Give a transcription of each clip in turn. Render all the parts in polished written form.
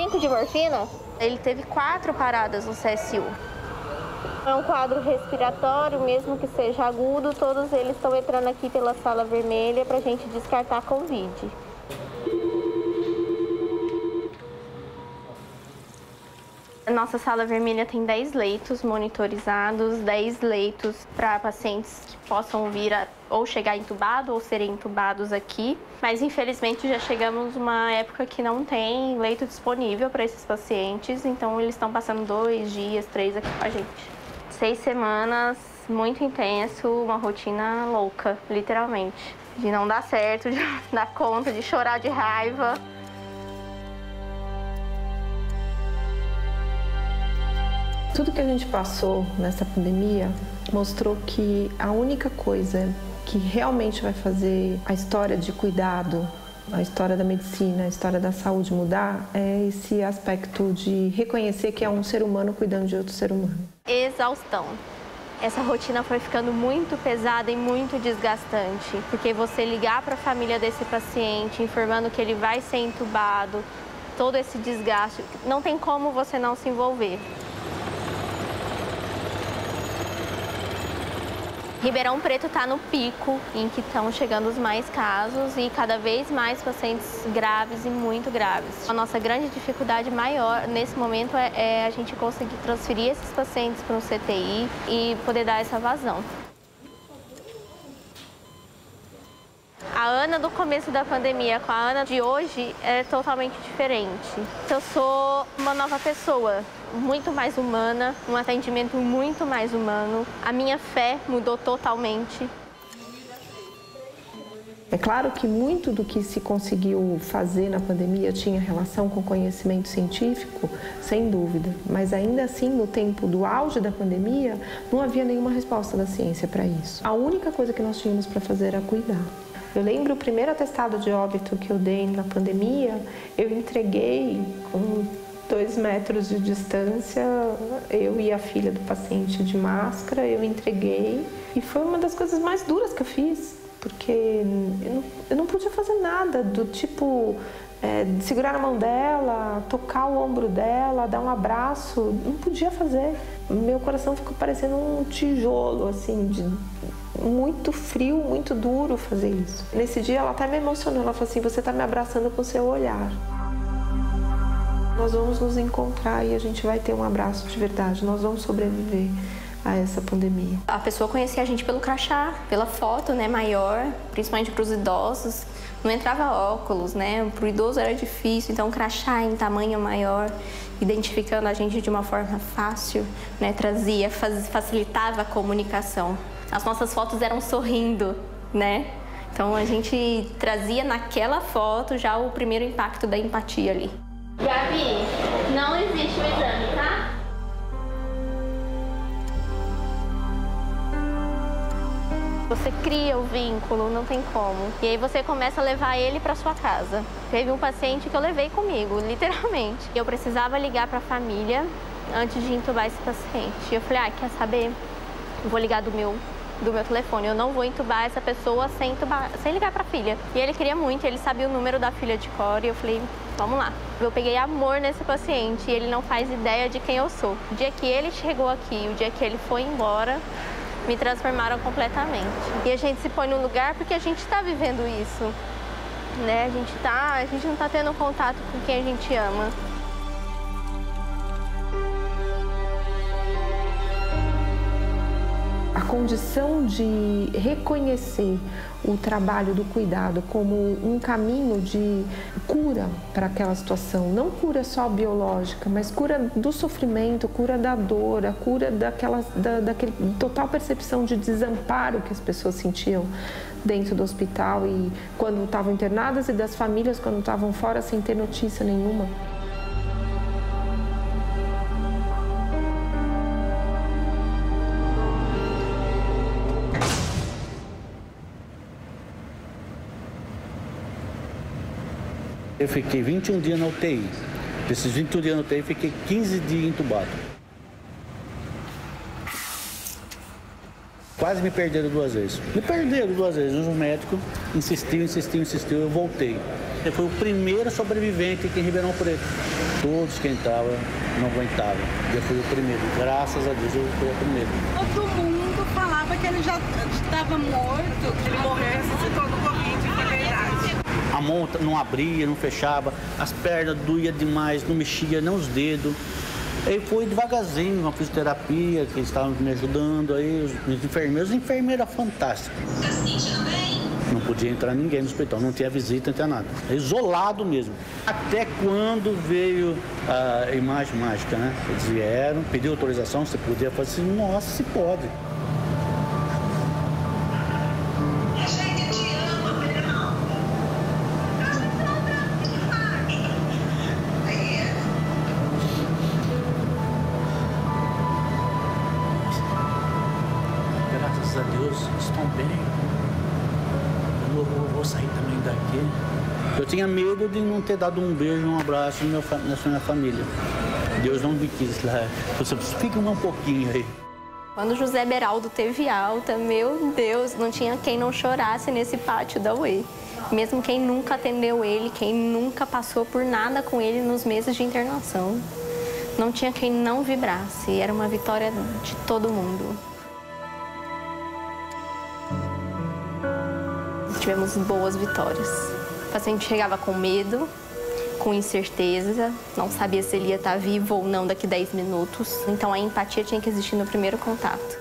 5 de morfina? Ele teve 4 paradas no CSU. É um quadro respiratório, mesmo que seja agudo, todos eles estão entrando aqui pela sala vermelha para a gente descartar a Covid. Nossa sala vermelha tem 10 leitos monitorizados, 10 leitos para pacientes que possam vir ou chegar entubado ou serem entubados aqui. Mas infelizmente já chegamos numa época que não tem leito disponível para esses pacientes, então eles estão passando 2 dias, 3 aqui com a gente. 6 semanas, muito intenso, uma rotina louca, literalmente. De não dar certo, de não dar conta, de chorar de raiva. Tudo que a gente passou nessa pandemia mostrou que a única coisa que realmente vai fazer a história de cuidado, a história da medicina, a história da saúde mudar é esse aspecto de reconhecer que é um ser humano cuidando de outro ser humano. Exaustão. Essa rotina foi ficando muito pesada e muito desgastante, porque você ligar para a família desse paciente, informando que ele vai ser entubado, todo esse desgaste, não tem como você não se envolver. Ribeirão Preto está no pico em que estão chegando os mais casos e cada vez mais pacientes graves e muito graves. A nossa grande dificuldade maior nesse momento é a gente conseguir transferir esses pacientes para um CTI e poder dar essa vazão. A Ana do começo da pandemia com a Ana de hoje é totalmente diferente. Eu sou uma nova pessoa, muito mais humana, um atendimento muito mais humano. A minha fé mudou totalmente. É claro que muito do que se conseguiu fazer na pandemia tinha relação com conhecimento científico, sem dúvida. Mas ainda assim, no tempo do auge da pandemia, não havia nenhuma resposta da ciência para isso. A única coisa que nós tínhamos para fazer era cuidar. Eu lembro o primeiro atestado de óbito que eu dei na pandemia, eu entreguei com 2 metros de distância, eu e a filha do paciente de máscara, eu entreguei. E foi uma das coisas mais duras que eu fiz, porque eu não podia fazer nada, do tipo segurar a mão dela, tocar o ombro dela, dar um abraço, não podia fazer. Meu coração ficou parecendo um tijolo, assim, muito frio, muito duro fazer isso. Nesse dia ela até me emocionou, ela falou assim, você está me abraçando com o seu olhar. Nós vamos nos encontrar e a gente vai ter um abraço de verdade, nós vamos sobreviver a essa pandemia. A pessoa conhecia a gente pelo crachá, pela foto, né, maior, principalmente para os idosos. Não entrava óculos, né, para o idoso era difícil, então o crachá em tamanho maior, identificando a gente de uma forma fácil, né, facilitava a comunicação. As nossas fotos eram sorrindo, né? Então a gente trazia naquela foto já o primeiro impacto da empatia ali. Gabi, não existe o exame, tá? Você cria o vínculo, não tem como. E aí você começa a levar ele para sua casa. Teve um paciente que eu levei comigo, literalmente. Eu precisava ligar para a família antes de entubar esse paciente. E eu falei, quer saber? Eu vou ligar do meu telefone. Eu não vou entubar essa pessoa sem ligar para a filha. E ele queria muito, ele sabia o número da filha de cor e eu falei, vamos lá. Eu peguei amor nesse paciente e ele não faz ideia de quem eu sou. O dia que ele chegou aqui, o dia que ele foi embora, me transformaram completamente. E a gente se põe no lugar porque a gente está vivendo isso, né? A gente não está tendo contato com quem a gente ama. A condição de reconhecer o trabalho do cuidado como um caminho de cura para aquela situação, não cura só biológica, mas cura do sofrimento, cura da dor, a cura daquele total percepção de desamparo que as pessoas sentiam dentro do hospital e quando estavam internadas e das famílias quando estavam fora sem ter notícia nenhuma. Eu fiquei 21 dias na UTI. Desses 21 dias na UTI, fiquei 15 dias entubado. Quase me perderam 2 vezes. Me perderam 2 vezes. O médico insistiu, eu voltei. Ele foi o primeiro sobrevivente aqui em Ribeirão Preto. Todos quem estavam não aguentavam. Eu fui o primeiro. Graças a Deus eu fui o primeiro. Todo mundo falava que ele já estava morto, que ele morreu e ressuscitou no Covid, que é verdade. A mão não abria, não fechava, as pernas doíam demais, não mexia nem os dedos. Aí foi devagarzinho, uma fisioterapia, que eles estavam me ajudando, aí os enfermeiros fantásticos. Não podia entrar ninguém no hospital, não tinha visita, não tinha nada. Isolado mesmo. Até quando veio a imagem mágica, né? Eles vieram, pediu autorização, se podia fazer assim, nossa, se pode. Graças a Deus, estão bem. Eu vou sair também daqui. Eu tinha medo de não ter dado um beijo, um abraço na minha família. Deus não me quis lá. Você fica um pouquinho aí. Quando José Beraldo teve alta, meu Deus, não tinha quem não chorasse nesse pátio da UE. Mesmo quem nunca atendeu ele, quem nunca passou por nada com ele nos meses de internação. Não tinha quem não vibrasse. Era uma vitória de todo mundo. Tivemos boas vitórias. O paciente chegava com medo, com incerteza, não sabia se ele ia estar vivo ou não daqui 10 minutos. Então a empatia tinha que existir no primeiro contato.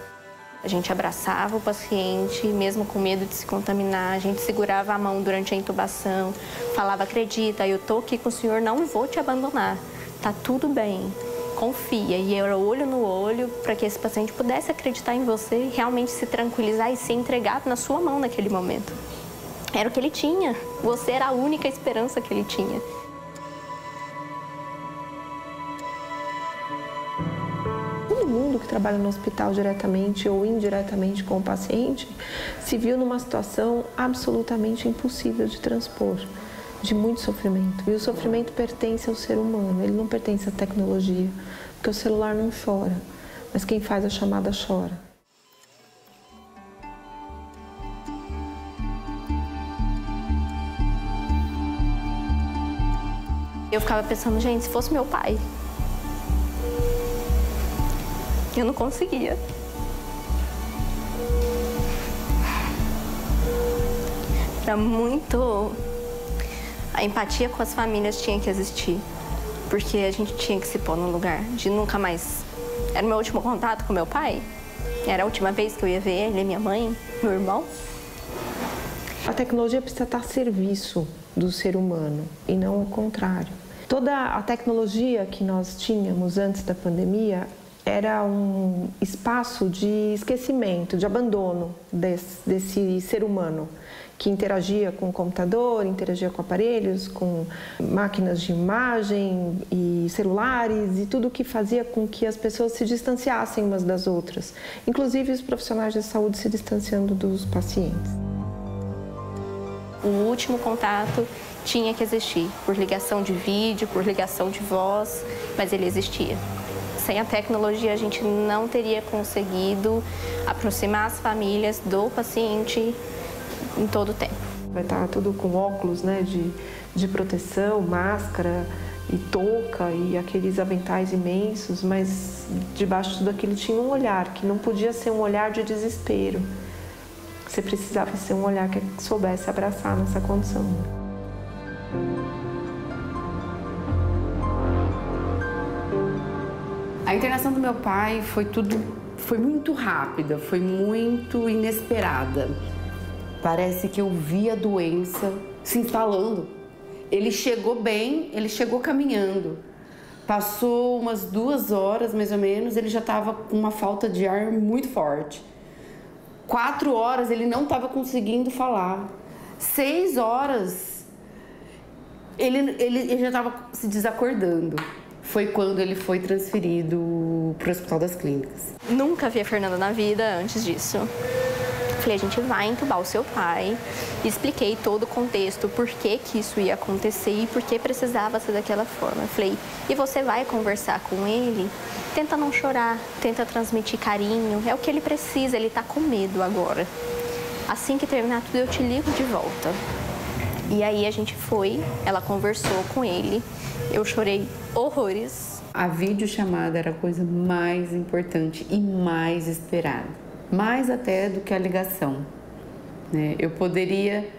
A gente abraçava o paciente, mesmo com medo de se contaminar, a gente segurava a mão durante a intubação, falava, acredita, eu tô aqui com o senhor, não vou te abandonar, tá tudo bem, confia. E era olho no olho para que esse paciente pudesse acreditar em você e realmente se tranquilizar e ser entregado na sua mão naquele momento. Era o que ele tinha. Você era a única esperança que ele tinha. Todo mundo que trabalha no hospital diretamente ou indiretamente com o paciente se viu numa situação absolutamente impossível de transpor, de muito sofrimento. E o sofrimento pertence ao ser humano, ele não pertence à tecnologia, porque o celular não chora, mas quem faz a chamada chora. Eu ficava pensando, gente, se fosse meu pai, eu não conseguia. Era muito... A empatia com as famílias tinha que existir, porque a gente tinha que se pôr no lugar de nunca mais... Era o meu último contato com meu pai, era a última vez que eu ia ver ele, minha mãe, meu irmão. A tecnologia precisa estar a serviço do ser humano e não o contrário. Toda a tecnologia que nós tínhamos antes da pandemia era um espaço de esquecimento, de abandono desse ser humano que interagia com o computador, interagia com aparelhos, com máquinas de imagem e celulares e tudo que fazia com que as pessoas se distanciassem umas das outras, inclusive os profissionais de saúde se distanciando dos pacientes. O último contato tinha que existir, por ligação de vídeo, por ligação de voz, mas ele existia. Sem a tecnologia, a gente não teria conseguido aproximar as famílias do paciente em todo o tempo. Vai estar tudo com óculos, né, de proteção, máscara e touca e aqueles aventais imensos, mas debaixo de tudo aquilo tinha um olhar, que não podia ser um olhar de desespero. Você precisava ser um olhar que soubesse abraçar nessa condição. A internação do meu pai foi muito rápida, foi muito inesperada. Parece que eu vi a doença se instalando. Ele chegou bem, ele chegou caminhando. Passou umas 2 horas, mais ou menos, ele já estava com uma falta de ar muito forte. 4 horas ele não estava conseguindo falar. 6 horas ele já estava se desacordando. Foi quando ele foi transferido para o Hospital das Clínicas. Nunca vi a Fernanda na vida antes disso. Falei, a gente vai entubar o seu pai. Expliquei todo o contexto, por que isso ia acontecer e por que precisava ser daquela forma. Falei, e você vai conversar com ele? Tenta não chorar, tenta transmitir carinho. É o que ele precisa, ele tá com medo agora. Assim que terminar tudo, eu te ligo de volta. E aí a gente foi, ela conversou com ele, eu chorei horrores. A videochamada era a coisa mais importante e mais esperada, mais até do que a ligação, né? Eu poderia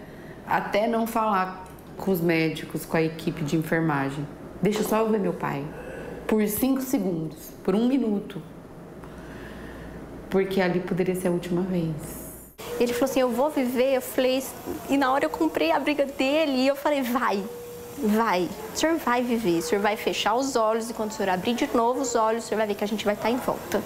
até não falar com os médicos, com a equipe de enfermagem. Deixa só eu ver meu pai, por 5 segundos, por 1 minuto, porque ali poderia ser a última vez. Ele falou assim, eu vou viver, eu falei, e na hora eu comprei a briga dele e eu falei, vai, o senhor vai viver, o senhor vai fechar os olhos e quando o senhor abrir de novo os olhos, o senhor vai ver que a gente vai estar em volta.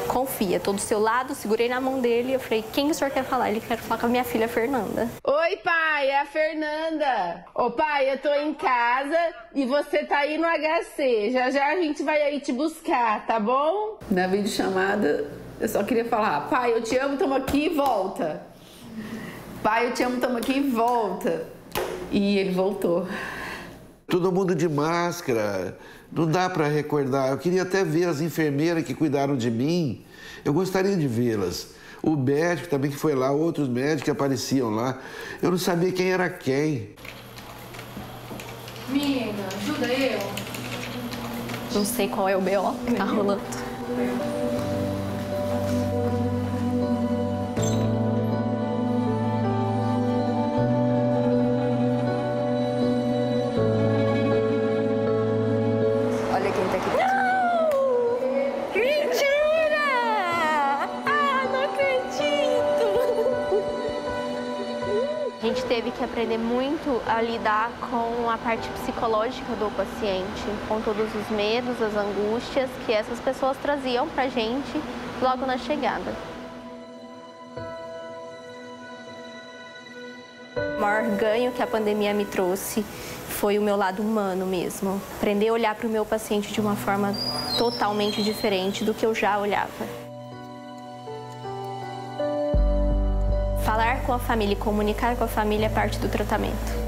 Confia, tô do seu lado, segurei na mão dele e eu falei, quem o senhor quer falar? Ele quer falar com a minha filha Fernanda. Oi, pai, é a Fernanda. Ô, pai, eu tô em casa e você tá aí no HC. Já já a gente vai aí te buscar, tá bom? Na videochamada, eu só queria falar, pai, eu te amo, tamo aqui e volta. Pai, eu te amo, tamo aqui e volta. E ele voltou. Todo mundo de máscara, não dá para recordar. Eu queria até ver as enfermeiras que cuidaram de mim. Eu gostaria de vê-las. O médico também que foi lá, outros médicos que apareciam lá. Eu não sabia quem era quem. Mina, ajuda eu. Não sei qual é o BO que tá rolando. A gente teve que aprender muito a lidar com a parte psicológica do paciente, com todos os medos, as angústias que essas pessoas traziam pra gente logo na chegada. O maior ganho que a pandemia me trouxe foi o meu lado humano mesmo. Aprender a olhar para o meu paciente de uma forma totalmente diferente do que eu já olhava. Falar com a família e comunicar com a família é parte do tratamento.